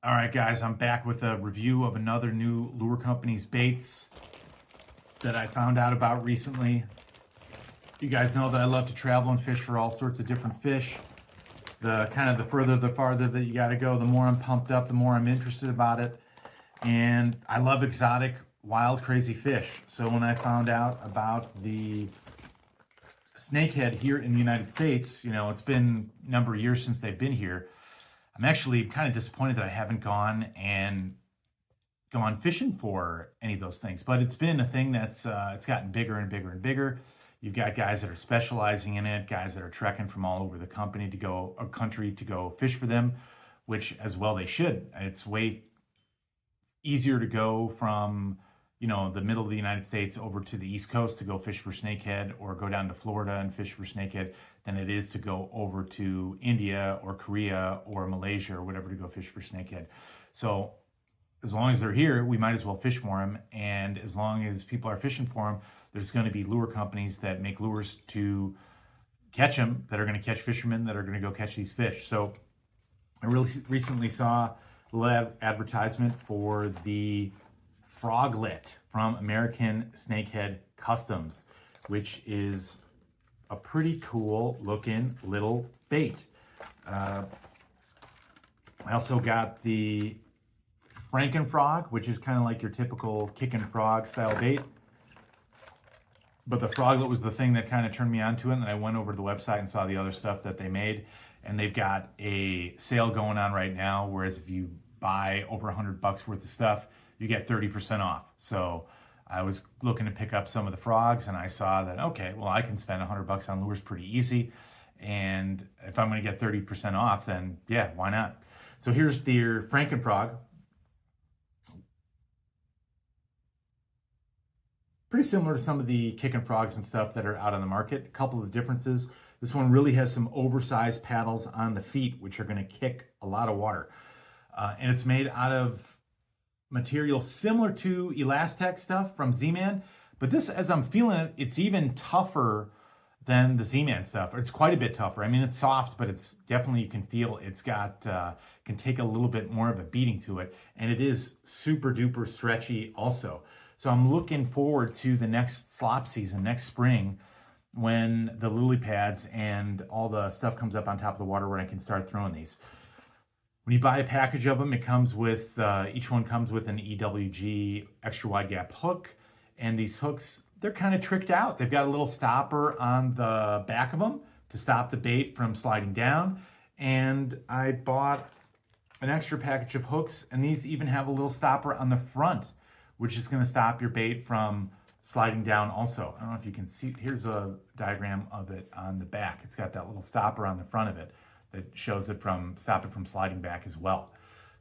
All right, guys, I'm back with a review of another new lure company's baits that I found out about recently. You guys know that I love to travel and fish for all sorts of different fish. The further, the farther that you got to go, the more I'm pumped up, the more I'm interested about it. And I love exotic, wild, crazy fish. So when I found out about the snakehead here in the United States, it's been a number of years since they've been here. I'm actually kind of disappointed that I haven't gone fishing for any of those things, but it's been a thing that's it's gotten bigger and bigger and bigger. You've got guys that are specializing in it, guys that are trekking from all over the country to go fish for them, which as well they should. It's way easier to go from the middle of the United States over to the East Coast to go fish for snakehead, or go down to Florida and fish for snakehead, than it is to go over to India or Korea or Malaysia or whatever to go fish for snakehead. So as long as they're here, we might as well fish for them. And as long as people are fishing for them, there's going to be lure companies that make lures to catch them, that are going to catch fishermen that are going to go catch these fish. So I really recently saw a little advertisement for the Froglet from American Snakehead Customs, which is a pretty cool looking little bait. I also got the Frankenfrog, which is kind of like your typical kicking frog style bait. But the Froglet was the thing that kind of turned me onto it, and I went over to the website and saw the other stuff that they made. And they've got a sale going on right now, whereas if you buy over $100 worth of stuff, you get 30% off. So I was looking to pick up some of the frogs, and I saw that, okay, well, I can spend $100 on lures pretty easy. And if I'm going to get 30% off, then yeah, why not? So here's the Frankenfrog. Pretty similar to some of the kicking frogs and stuff that are out on the market. A couple of the differences. This one really has some oversized paddles on the feet, which are going to kick a lot of water. And it's made out of material similar to Elastec stuff from Z-Man. But this, as I'm feeling it, it's even tougher than the Z-Man stuff. It's quite a bit tougher. I mean, it's soft, but it's definitely, you can feel it's got, can take a little bit more of a beating to it. And it is super duper stretchy also. So I'm looking forward to the next slop season, next spring, when the lily pads and all the stuff comes up on top of the water, where I can start throwing these. When you buy a package of them, it comes with, each one comes with an EWG extra wide gap hook. And these hooks, they're kind of tricked out. They've got a little stopper on the back of them to stop the bait from sliding down. And I bought an extra package of hooks, and these even have a little stopper on the front, which is going to stop your bait from sliding down also. I don't know if you can see, here's a diagram of it on the back. It's got that little stopper on the front of it that shows it from, stop it from sliding back as well.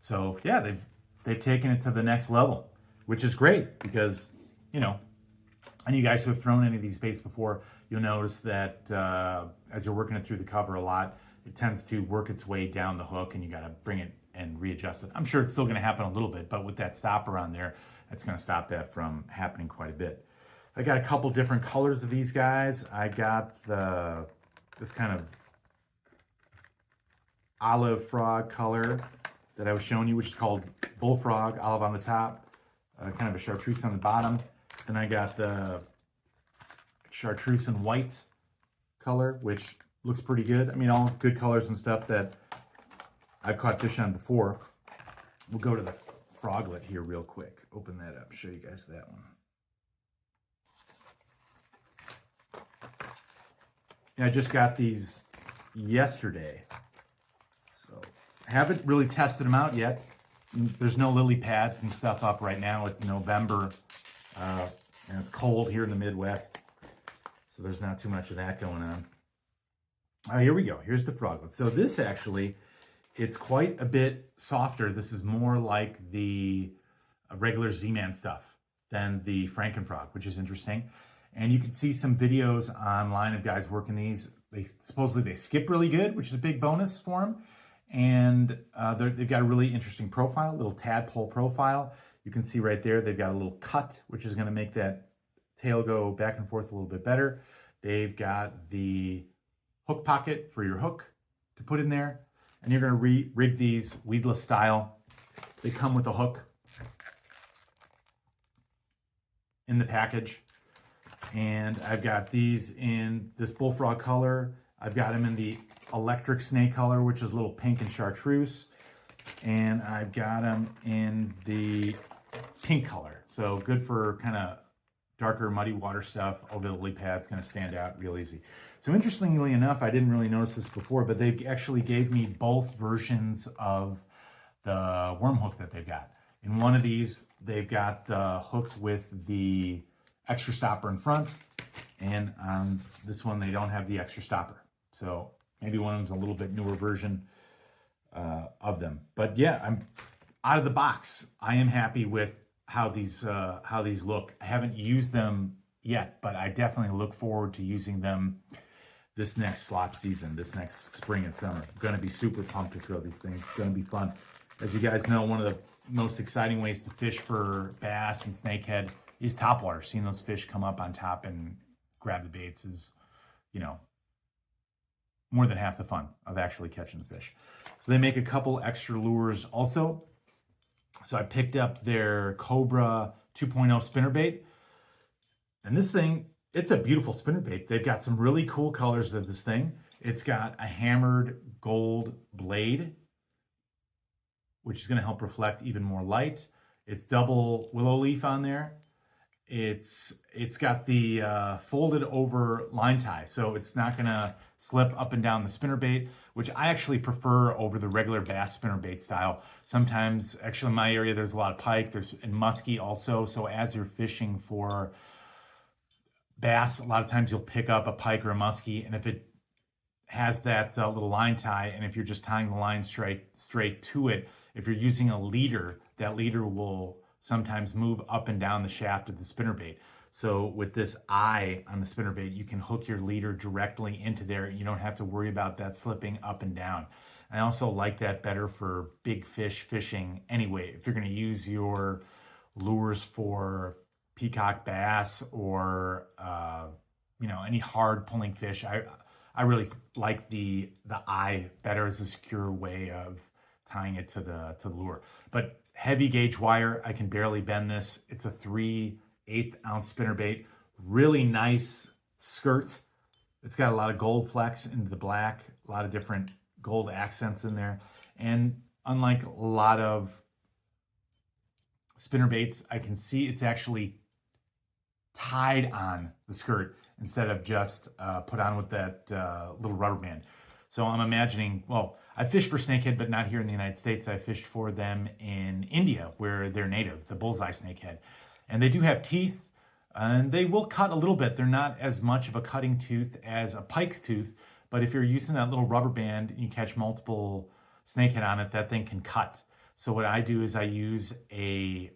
So yeah, they've taken it to the next level, which is great, because, and you guys who have thrown any of these baits before, you'll notice that as you're working it through the cover a lot, it tends to work its way down the hook, and you got to bring it and readjust it. I'm sure it's still going to happen a little bit, but with that stopper on there, that's going to stop that from happening quite a bit. I got a couple different colors of these guys. I got this kind of olive frog color that I was showing you, which is called bullfrog, olive on the top, kind of a chartreuse on the bottom. Then I got the chartreuse and white color, which looks pretty good. I mean, all good colors and stuff that I've caught fish on before. We'll go to the Froglet here real quick. Open that up, show you guys that one. And I just got these yesterday. So I haven't really tested them out yet. There's no lily pads and stuff up right now. It's November, and it's cold here in the Midwest. So there's not too much of that going on. Here we go. Here's the Froglet. So this actually, it's quite a bit softer. This is more like the regular Z-Man stuff than the Frankenfrog, which is interesting. And you can see some videos online of guys working these. Supposedly they skip really good, which is a big bonus for them. And they've got a really interesting profile, little tadpole profile. You can see right there, they've got a little cut, which is going to make that tail go back and forth a little bit better. They've got the hook pocket for your hook to put in there. And you're going to rig these weedless style. They come with a hook in the package. And I've got these in this bullfrog color. I've got them in the electric snake color, which is a little pink and chartreuse. And I've got them in the pink color. So good for kind of darker muddy water stuff over the lily pad. It's going to stand out real easy. So interestingly enough, I didn't really notice this before, but they actually gave me both versions of the worm hook that they've got. In one of these, they've got the hooks with the extra stopper in front, and on this one, they don't have the extra stopper. So maybe one of them's a little bit newer version of them. But yeah, I'm out of the box. I am happy with how these look. I haven't used them yet, but I definitely look forward to using them this next slop season, this next spring and summer. I'm going to be super pumped to throw these things. It's going to be fun. As you guys know, one of the most exciting ways to fish for bass and snakehead is topwater. Seeing those fish come up on top and grab the baits is, you know, more than half the fun of actually catching the fish. So they make a couple extra lures also. So I picked up their Cobra 2.0 spinnerbait. And this thing, it's a beautiful spinnerbait. They've got some really cool colors of this thing. It's got a hammered gold blade, which is going to help reflect even more light. It's double willow leaf on there. It's got the folded over line tie, so it's not going to slip up and down the spinnerbait, which I actually prefer over the regular bass spinnerbait style. Sometimes, actually in my area, there's a lot of pike, and muskie also, so as you're fishing for bass, a lot of times you'll pick up a pike or a muskie, and if it has that little line tie, and if you're just tying the line straight to it, if you're using a leader, that leader will sometimes move up and down the shaft of the spinnerbait. So with this eye on the spinnerbait, you can hook your leader directly into there. You don't have to worry about that slipping up and down. I also like that better for big fish fishing anyway. If you're going to use your lures for peacock bass or any hard pulling fish, I really like the eye better as a secure way of tying it to the lure. But heavy gauge wire, I can barely bend this. It's a 3/8 ounce spinnerbait. Really nice skirt. It's got a lot of gold flecks into the black, a lot of different gold accents in there. And unlike a lot of spinnerbaits, I can see it's actually tied on the skirt instead of just put on with that little rubber band. So I'm imagining, well, I fished for snakehead, but not here in the United States. I fished for them in India, where they're native, the bullseye snakehead. And they do have teeth, and they will cut a little bit. They're not as much of a cutting tooth as a pike's tooth, but if you're using that little rubber band and you catch multiple snakehead on it, that thing can cut. So what I do is I use a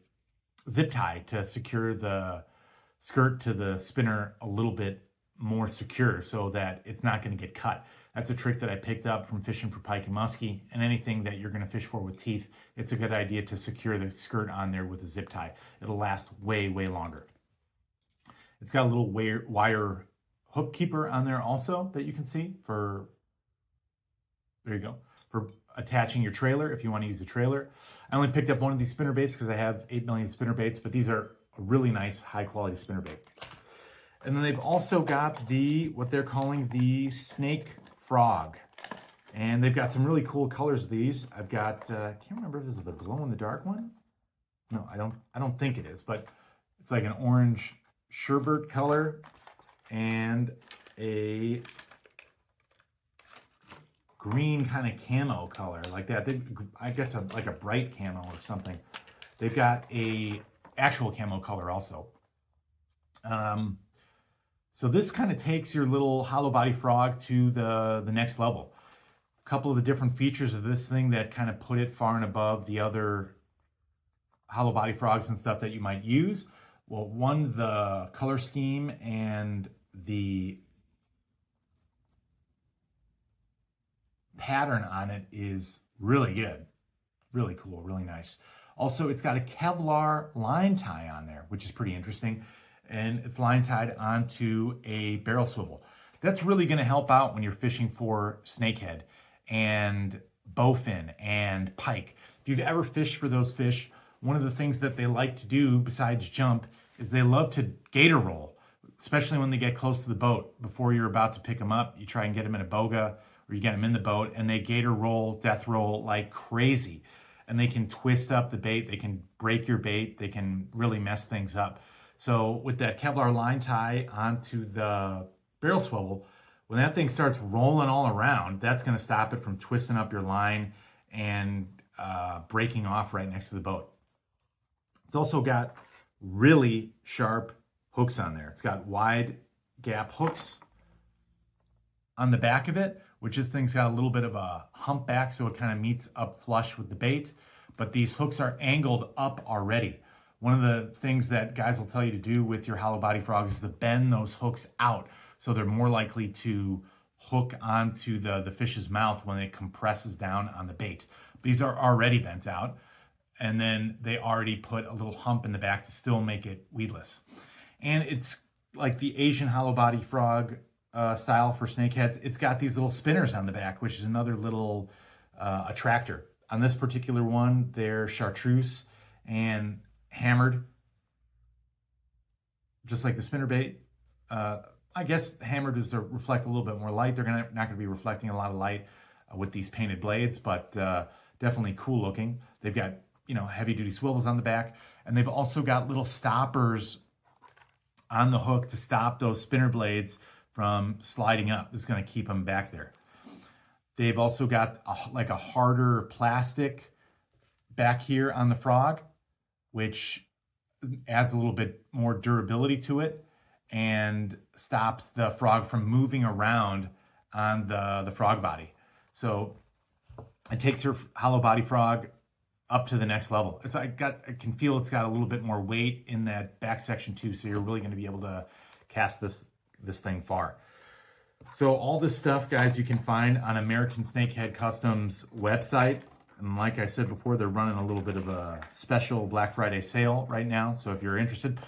zip tie to secure the skirt to the spinner a little bit more secure so that it's not going to get cut. That's a trick that I picked up from fishing for pike and muskie, and anything that you're going to fish for with teeth, it's a good idea to secure the skirt on there with a zip tie. It'll last way, way longer. It's got a little wire hook keeper on there also that you can see for, there you go, for attaching your trailer if you want to use a trailer. I only picked up one of these spinnerbaits because I have 8 million spinnerbaits, but these are a really nice high quality spinnerbait. And then they've also got what they're calling the Snek Frog. And they've got some really cool colors of these. I've got, I can't remember if this is the glow in the dark one. No, I don't think it is, but it's like an orange sherbet color and a green kind of camo color like that. I guess like a bright camo or something. They've got a actual camo color also. So this kind of takes your little hollow body frog to the next level. A couple of the different features of this thing that kind of put it far and above the other hollow body frogs and stuff that you might use. Well, one, the color scheme and the pattern on it is really good. Really cool, really nice. Also, it's got a Kevlar line tie on there, which is pretty interesting. And it's line tied onto a barrel swivel. That's really going to help out when you're fishing for snakehead. And bowfin and pike. If you've ever fished for those fish, one of the things that they like to do besides jump is they love to gator roll, especially when they get close to the boat. Before you're about to pick them up, you try and get them in a boga, or you get them in the boat, and they gator roll, death roll like crazy. And they can twist up the bait, they can break your bait, they can really mess things up. So with that Kevlar line tie onto the barrel swivel, when that thing starts rolling all around, that's going to stop it from twisting up your line and breaking off right next to the boat. It's also got really sharp hooks on there. It's got wide gap hooks on the back of it, which this thing's got a little bit of a hump back, so it kind of meets up flush with the bait. But these hooks are angled up already. One of the things that guys will tell you to do with your hollow body frogs is to bend those hooks out, so they're more likely to hook onto the fish's mouth when it compresses down on the bait. These are already bent out, and then they already put a little hump in the back to still make it weedless. And it's like the Asian hollow body frog style for snakeheads. It's got these little spinners on the back, which is another little attractor. On this particular one, they're chartreuse and hammered, just like the spinner bait. I guess hammered is to reflect a little bit more light. They're not going to be reflecting a lot of light with these painted blades, but definitely cool looking. They've got, you know, heavy duty swivels on the back, and they've also got little stoppers on the hook to stop those spinner blades from sliding up. This is going to keep them back there. They've also got like a harder plastic back here on the frog, which adds a little bit more durability to it and stops the frog from moving around on the frog body. So it takes your hollow body frog up to the next level. I can feel it's got a little bit more weight in that back section too, so you're really going to be able to cast this thing far. So all this stuff, guys, you can find on American Snakehead Customs website. And like I said before, they're running a little bit of a special Black Friday sale right now. So if you're interested,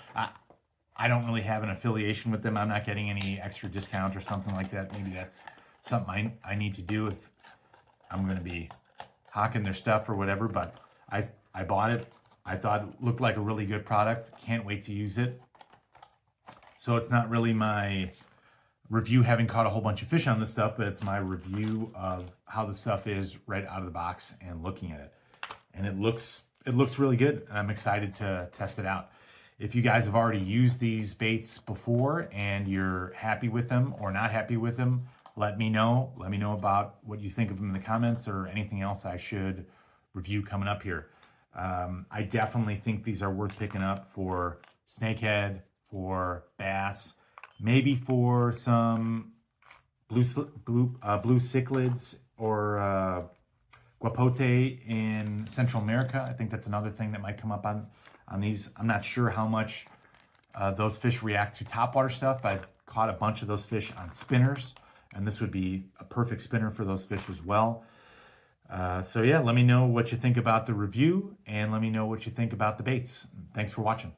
I don't really have an affiliation with them. I'm not getting any extra discount or something like that. Maybe that's something I need to do if I'm going to be hawking their stuff or whatever. But I bought it. I thought it looked like a really good product. Can't wait to use it. So it's not really my review having caught a whole bunch of fish on this stuff, but it's my review of how the stuff is right out of the box and looking at it. And it looks really good, and I'm excited to test it out. If you guys have already used these baits before and you're happy with them or not happy with them, let me know. Let me know about what you think of them in the comments or anything else I should review coming up here. I definitely think these are worth picking up for snakehead, for bass, maybe for some blue cichlids or guapote in Central America. I think that's another thing that might come up on these. I'm not sure how much those fish react to topwater stuff, but I've caught a bunch of those fish on spinners, and this would be a perfect spinner for those fish as well. So yeah, let me know what you think about the review, and let me know what you think about the baits. Thanks for watching.